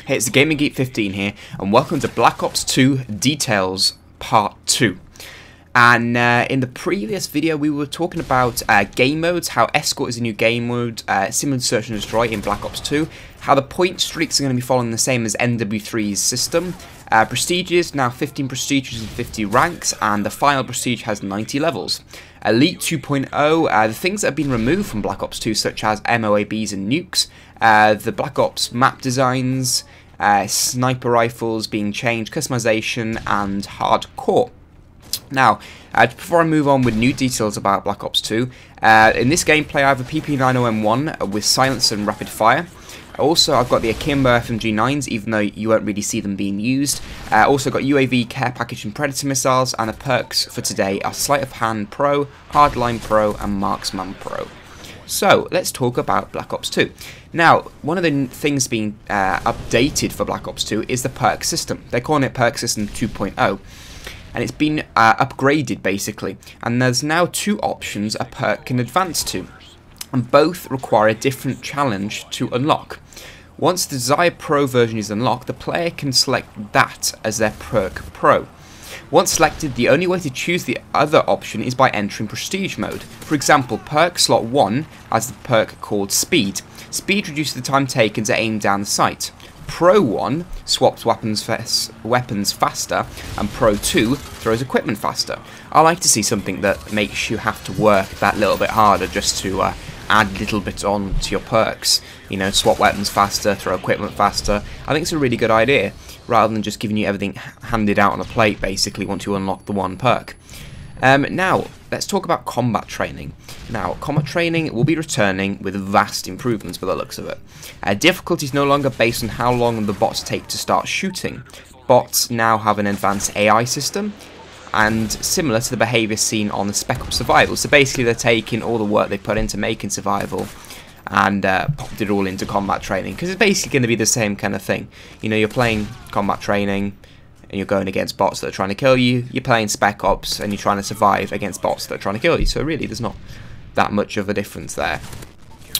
Hey, it's the Gaming Geek 15 here, and welcome to Black Ops 2 Details Part 2. And in the previous video, we were talking about game modes, how Escort is a new game mode, similar to Search and Destroy in Black Ops 2, how the point streaks are going to be following the same as MW3's system, prestiges, now 15 prestiges and 50 ranks, and the final prestige has 90 levels. Elite 2.0, the things that have been removed from Black Ops 2, such as MOABs and nukes, the Black Ops map designs, sniper rifles being changed, customization, and hardcore. Now, before I move on with new details about Black Ops 2, in this gameplay I have a PP90M1 with silence and rapid fire. Also, I've got the Akimbo FMG9s, even though you won't really see them being used. Also got UAV, Care Package and Predator missiles, and the perks for today are Sleight of Hand Pro, Hardline Pro, and Marksman Pro. So, let's talk about Black Ops 2. Now, one of the things being updated for Black Ops 2 is the perk system. They're calling it Perk System 2.0. And it's been upgraded, basically. And there's now two options a perk can advance to. And both require a different challenge to unlock. Once the desired Pro version is unlocked, the player can select that as their perk Pro. Once selected, the only way to choose the other option is by entering Prestige mode. For example, perk slot 1 has the perk called Speed. Speed reduces the time taken to aim down the sight. Pro 1 swaps weapons faster, and Pro 2 throws equipment faster. I like to see something that makes you have to work that little bit harder just to add little bits on to your perks. You know, swap weapons faster, throw equipment faster. I think it's a really good idea, rather than just giving you everything handed out on a plate, basically, once you unlock the one perk. Now, let's talk about combat training. Now, combat training will be returning with vast improvements by the looks of it. Difficulty is no longer based on how long the bots take to start shooting. Bots now have an advanced AI system, and similar to the behaviour seen on the Spec Ops Survival. So basically they're taking all the work they put into making Survival and popped it all into combat training, because it's basically going to be the same kind of thing. You know, you're playing combat training and you're going against bots that are trying to kill you. You're playing Spec Ops and you're trying to survive against bots that are trying to kill you. So really, there's not that much of a difference there.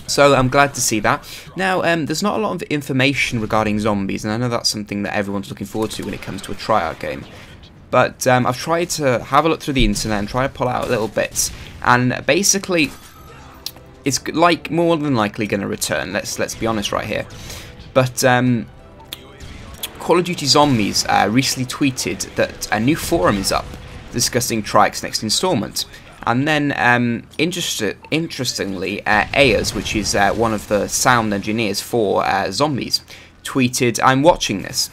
So I'm glad to see that. Now, there's not a lot of information regarding zombies, and I know that's something that everyone's looking forward to when it comes to a tryout game. But I've tried to have a look through the internet and try to pull out little bits, and basically, it's like more than likely going to return. Let's be honest right here. But Call of Duty Zombies recently tweeted that a new forum is up discussing Trike's next installment. And then, interestingly, Ayers, which is one of the sound engineers for Zombies, tweeted, "I'm watching this,"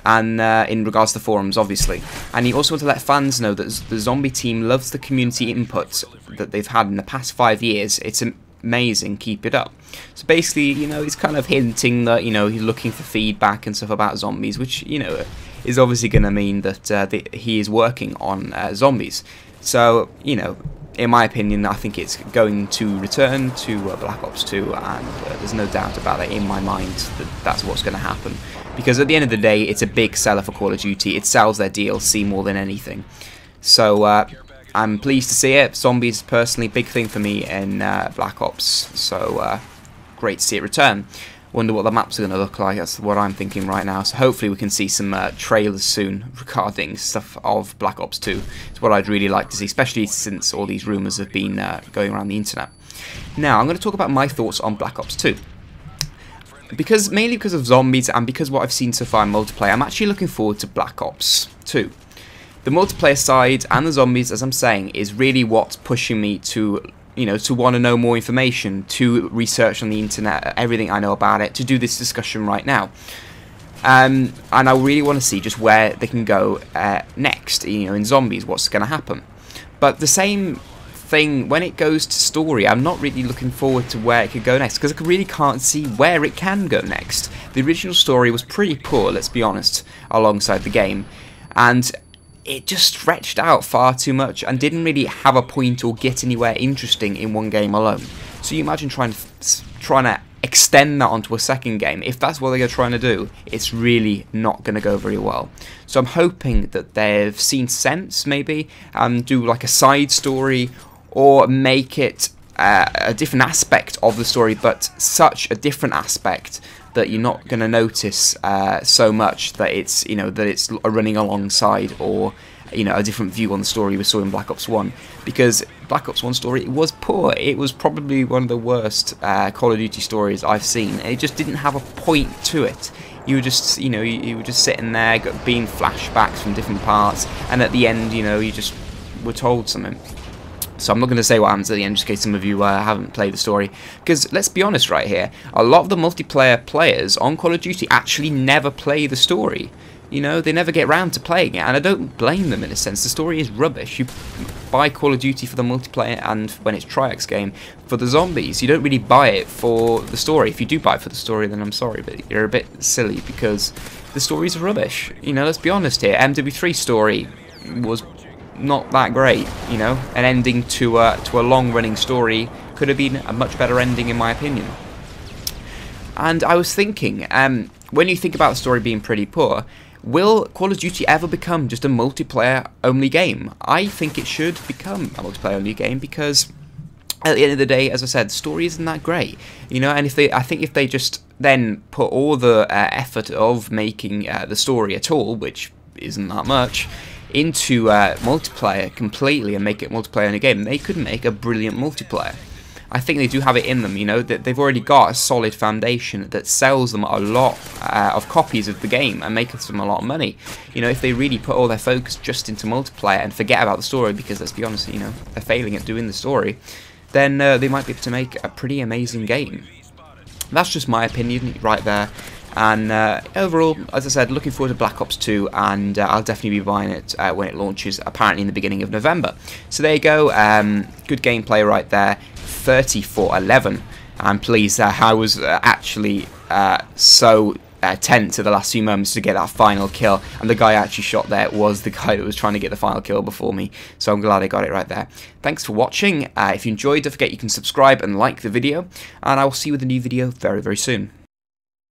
and in regards to forums, obviously. And he also wanted to let fans know that the Zombie team loves the community input that they've had in the past 5 years. It's amazing, keep it up. So basically, you know, he's kind of hinting that, you know, he's looking for feedback and stuff about Zombies, which, you know, is obviously going to mean that he is working on Zombies. So, you know, in my opinion, I think it's going to return to Black Ops 2, and there's no doubt about it in my mind that that's what's going to happen. Because at the end of the day, it's a big seller for Call of Duty. It sells their DLC more than anything. So, I'm pleased to see it. Zombies, personally, big thing for me in Black Ops. So, great to see it return. Wonder what the maps are going to look like. That's what I'm thinking right now. So hopefully we can see some trailers soon regarding stuff of Black Ops 2. It's what I'd really like to see, especially since all these rumours have been going around the internet. Now, I'm going to talk about my thoughts on Black Ops 2. Mainly because of zombies and because what I've seen so far in multiplayer, I'm actually looking forward to Black Ops 2. The multiplayer side and the zombies, as I'm saying, is really what's pushing me to, you know, to want to know more information, to research on the internet, everything I know about it, to do this discussion right now. And I really want to see just where they can go next, you know, in zombies, what's going to happen. But the same thing, when it goes to story, I'm not really looking forward to where it could go next, because I really can't see where it can go next. The original story was pretty poor, let's be honest, alongside the game. And it just stretched out far too much and didn't really have a point or get anywhere interesting in one game alone. So you imagine trying to extend that onto a second game. If that's what they're trying to do, it's really not going to go very well. So I'm hoping that they've seen sense, maybe, and do like a side story, or make it a different aspect of the story, but such a different aspect that you're not going to notice so much that it's, you know, that it's running alongside, or, you know, a different view on the story we saw in Black Ops 1, because Black Ops 1 story, it was poor. It was probably one of the worst Call of Duty stories I've seen. It just didn't have a point to it. You were just, you know, you were just sitting there, being flashbacks from different parts, and at the end, you know, you just were told something. So I'm not going to say what happens at the end, just in case some of you haven't played the story. Because let's be honest right here, a lot of the multiplayer players on Call of Duty actually never play the story. You know, they never get round to playing it, and I don't blame them in a sense. The story is rubbish. You buy Call of Duty for the multiplayer, and when it's Triax's game, for the zombies. You don't really buy it for the story. If you do buy it for the story, then I'm sorry, but you're a bit silly, because the story's rubbish. You know, let's be honest here. MW3 story was not that great, you know. An ending to a long-running story could have been a much better ending, in my opinion. And I was thinking, when you think about the story being pretty poor, will Call of Duty ever become just a multiplayer-only game? I think it should become a multiplayer-only game, because at the end of the day, as I said, the story isn't that great, you know. And I think if they just then put all the effort of making the story at all, which isn't that much, into multiplayer completely and make it multiplayer in a game, they could make a brilliant multiplayer. I think they do have it in them, you know, that they've already got a solid foundation that sells them a lot of copies of the game and makes them a lot of money. You know, if they really put all their focus just into multiplayer and forget about the story, because let's be honest, you know, they're failing at doing the story, then they might be able to make a pretty amazing game. That's just my opinion right there. And overall, as I said, looking forward to Black Ops 2, and I'll definitely be buying it when it launches, apparently in the beginning of November. So there you go, good gameplay right there, 30-11. I'm pleased I was actually so tense to the last few moments to get that final kill, and the guy I actually shot there was the guy that was trying to get the final kill before me, so I'm glad I got it right there. Thanks for watching. If you enjoyed, don't forget you can subscribe and like the video, and I will see you with a new video very, very soon.